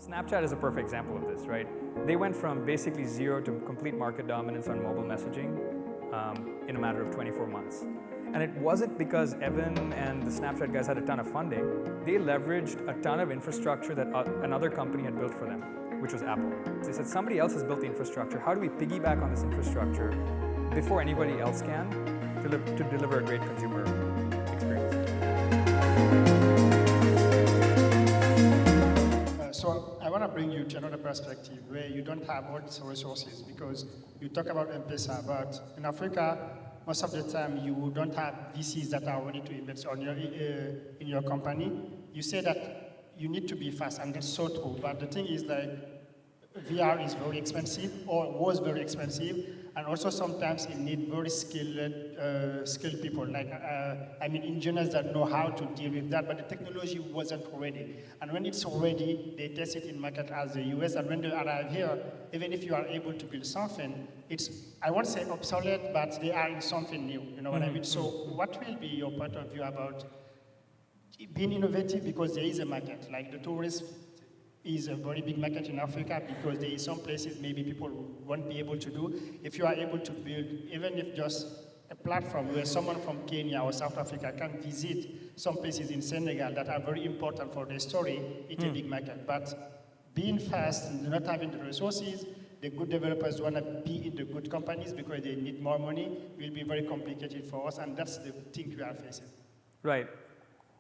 Snapchat is a perfect example of this, right? They went from basically zero to complete market dominance on mobile messaging in a matter of 24 months. And it wasn't because Evan and the Snapchat guys had a ton of funding. They leveraged a ton of infrastructure that another company had built for them, which was Apple. They said, somebody else has built the infrastructure. How do we piggyback on this infrastructure before anybody else can to deliver a great consumer experience? So I want to bring you to another perspective where you don't have all these resources, because you talk about M-Pesa, but in Africa, most of the time you don't have VCs that are ready to invest in your company. You say that you need to be fast, and that's so true, but the thing is like VR is very expensive, or was very expensive, and also sometimes it needs very skilled people, like engineers that know how to deal with that, but the technology wasn't ready. And when it's ready, they test it in market as the US, and when they arrive here, even if you are able to build something, it's, I won't say obsolete, but they are in something new, you know what I mean? So what will be your point of view about being innovative, because there is a market, like the tourist is a very big market in Africa, because there is some places maybe people won't be able to do. If you are able to build, even if just a platform where someone from Kenya or South Africa can visit some places in Senegal that are very important for their story, it's a big market. But being fast and not having the resources, the good developers want to be in the good companies because they need more money, will be very complicated for us, and that's the thing we are facing. Right.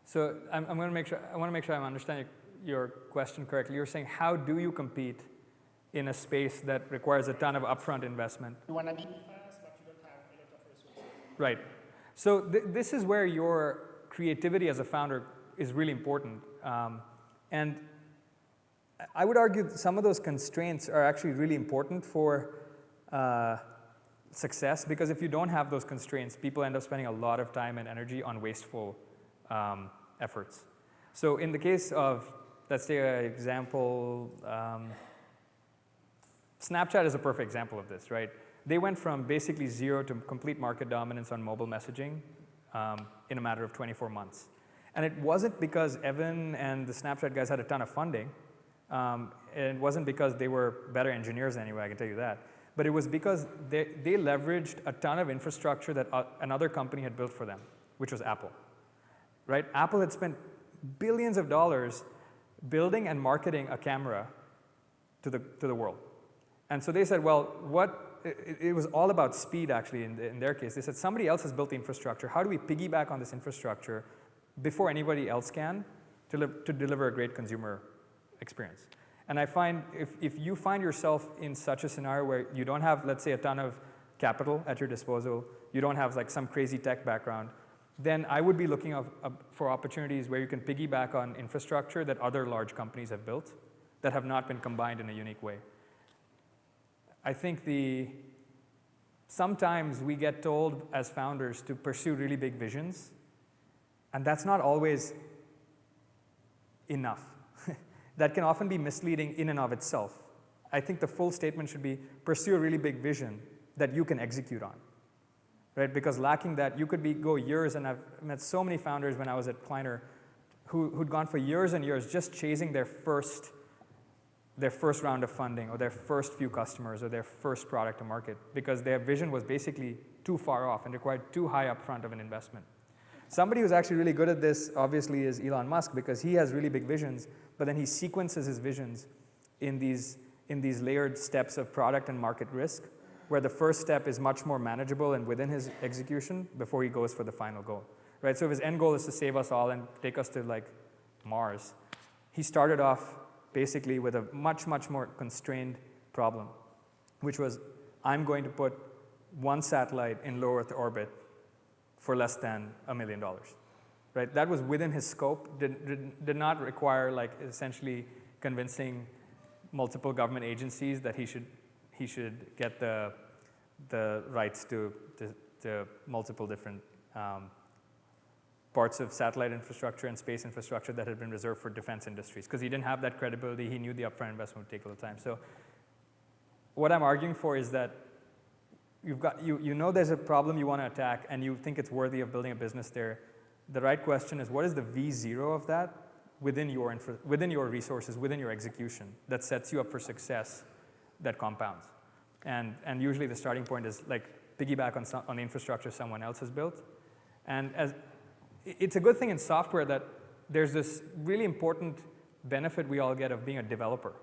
So I want to make sure I'm understanding your question correctly. You're saying, how do you compete in a space that requires a ton of upfront investment? You want to be fast, but you don't have a lot of resources. Right. So this is where your creativity as a founder is really important. And I would argue that some of those constraints are actually really important for success, because if you don't have those constraints, people end up spending a lot of time and energy on wasteful efforts. So in the case of, let's say, an example, Snapchat is a perfect example of this, right? They went from basically zero to complete market dominance on mobile messaging in a matter of 24 months. And it wasn't because Evan and the Snapchat guys had a ton of funding. It wasn't because they were better engineers anyway, I can tell you that. But it was because they leveraged a ton of infrastructure that another company had built for them, which was Apple. Right? Apple had spent billions of dollars building and marketing a camera to the world. And so they said, well, it was all about speed, actually, in their case. They said, somebody else has built the infrastructure. How do we piggyback on this infrastructure before anybody else can to deliver a great consumer experience? And I find if you find yourself in such a scenario where you don't have, let's say, a ton of capital at your disposal, you don't have like some crazy tech background, then I would be looking for opportunities where you can piggyback on infrastructure that other large companies have built that have not been combined in a unique way. I think sometimes we get told as founders to pursue really big visions, and that's not always enough. That can often be misleading in and of itself. I think the full statement should be pursue a really big vision that you can execute on. Right? Because lacking that, you could go years, and I've met so many founders when I was at Kleiner who'd gone for years and years just chasing their first round of funding, or their first few customers, or their first product to market, because their vision was basically too far off and required too high upfront of an investment. Somebody who's actually really good at this, obviously, is Elon Musk, because he has really big visions, but then he sequences his visions in these layered steps of product and market risk, where the first step is much more manageable and within his execution before he goes for the final goal. Right? So if his end goal is to save us all and take us to like Mars, he started off basically with a much, much more constrained problem, which was, I'm going to put one satellite in low Earth orbit for less than $1 million. Right? That was within his scope, did not require like essentially convincing multiple government agencies that he should get the rights to multiple different parts of satellite infrastructure and space infrastructure that had been reserved for defense industries. Because he didn't have that credibility, he knew the upfront investment would take a little time. So what I'm arguing for is that you know there's a problem you want to attack, and you think it's worthy of building a business there. The right question is, what is the V0 of that? within your resources, within your execution, that sets you up for success, that compounds. And usually the starting point is like piggyback on the infrastructure someone else has built. And it's a good thing in software that there's this really important benefit we all get of being a developer,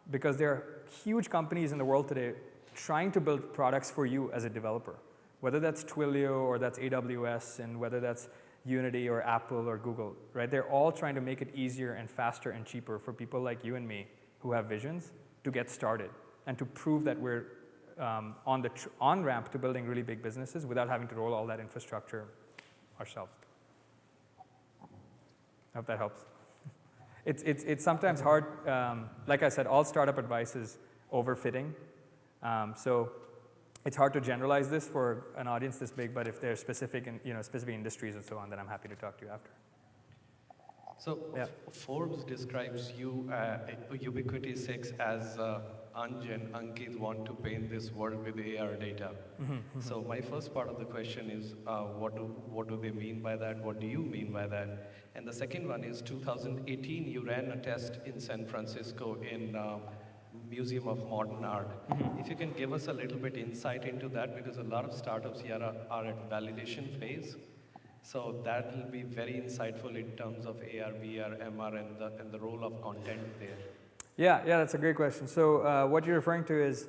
because there are huge companies in the world today trying to build products for you as a developer, whether that's Twilio or that's AWS, and whether that's Unity or Apple or Google, right? They're all trying to make it easier and faster and cheaper for people like you and me who have visions to get started and to prove that we're on the on-ramp to building really big businesses without having to roll all that infrastructure ourselves. I hope that helps. It's sometimes hard. Like I said, all startup advice is overfitting. So it's hard to generalize this for an audience this big, but if there are specific industries and so on, then I'm happy to talk to you after. So Yeah. Forbes describes you, Ubiquiti 6, as Anj and Ankit want to paint this world with AR data. So my first part of the question is, what do they mean by that? What do you mean by that? And the second one is 2018, you ran a test in San Francisco in Museum of Modern Art. If you can give us a little bit insight into that, because a lot of startups here are at validation phase. So that will be very insightful in terms of AR, VR, MR, and the role of content there. Yeah, that's a great question. So what you're referring to is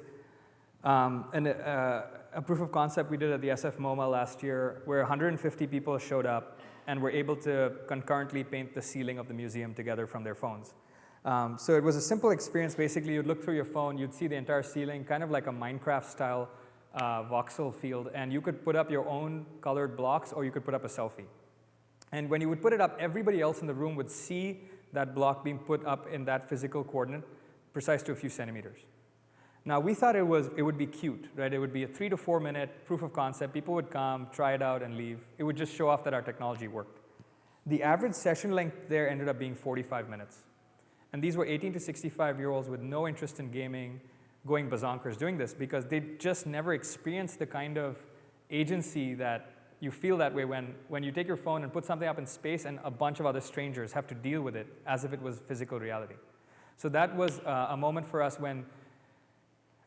a proof of concept we did at the SF MoMA last year, where 150 people showed up and were able to concurrently paint the ceiling of the museum together from their phones. So it was a simple experience. Basically, you'd look through your phone, you'd see the entire ceiling, kind of like a Minecraft-style voxel field, and you could put up your own colored blocks, or you could put up a selfie. And when you would put it up, everybody else in the room would see that block being put up in that physical coordinate, precise to a few centimeters. Now, we thought it would be cute, right? It would be a 3 to 4 minute proof of concept. People would come, try it out, and leave. It would just show off that our technology worked. The average session length there ended up being 45 minutes. And these were 18 to 65-year-olds with no interest in gaming, going bazonkers doing this, because they just never experienced the kind of agency that you feel that way when you take your phone and put something up in space and a bunch of other strangers have to deal with it as if it was physical reality. So that was a moment for us when,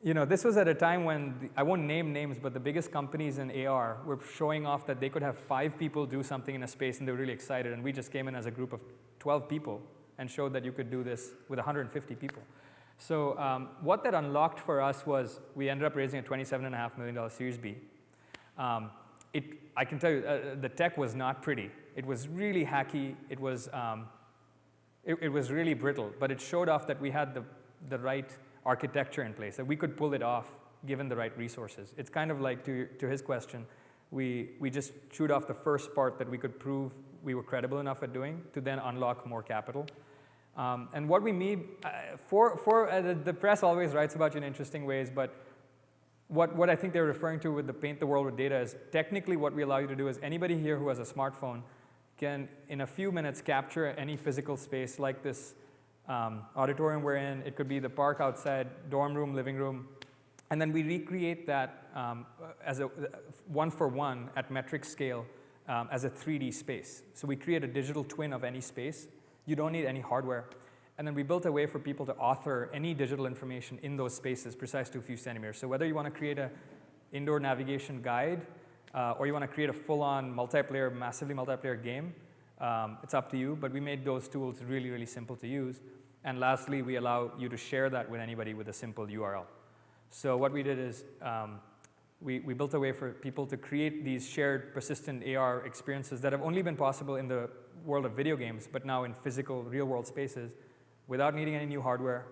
this was at a time when, I won't name names, but the biggest companies in AR were showing off that they could have 5 people do something in a space, and they were really excited, and we just came in as a group of 12 people and showed that you could do this with 150 people. So what that unlocked for us was we ended up raising a $27.5 million Series B. I can tell you, the tech was not pretty. It was really hacky. It was really brittle, but it showed off that we had the right architecture in place, that we could pull it off given the right resources. It's kind of like, to his question, we just chewed off the first part that we could prove we were credible enough at doing to then unlock more capital. And what we mean, the press always writes about you in interesting ways, but what I think they're referring to with the paint the world with data is technically what we allow you to do is anybody here who has a smartphone can, in a few minutes, capture any physical space like this auditorium we're in. It could be the park outside, dorm room, living room. And then we recreate that as a one-for-one at metric scale as a 3D space. So we create a digital twin of any space. You don't need any hardware. And then we built a way for people to author any digital information in those spaces, precise to a few centimeters. So whether you want to create an indoor navigation guide, or you want to create a full-on multiplayer, massively multiplayer game, it's up to you. But we made those tools really, really simple to use. And lastly, we allow you to share that with anybody with a simple URL. So what we did is we built a way for people to create these shared persistent AR experiences that have only been possible in the world of video games, but now in physical, real-world spaces, without needing any new hardware,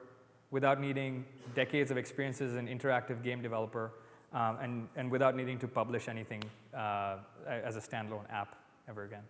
without needing decades of experiences as an interactive game developer, and without needing to publish anything as a standalone app ever again.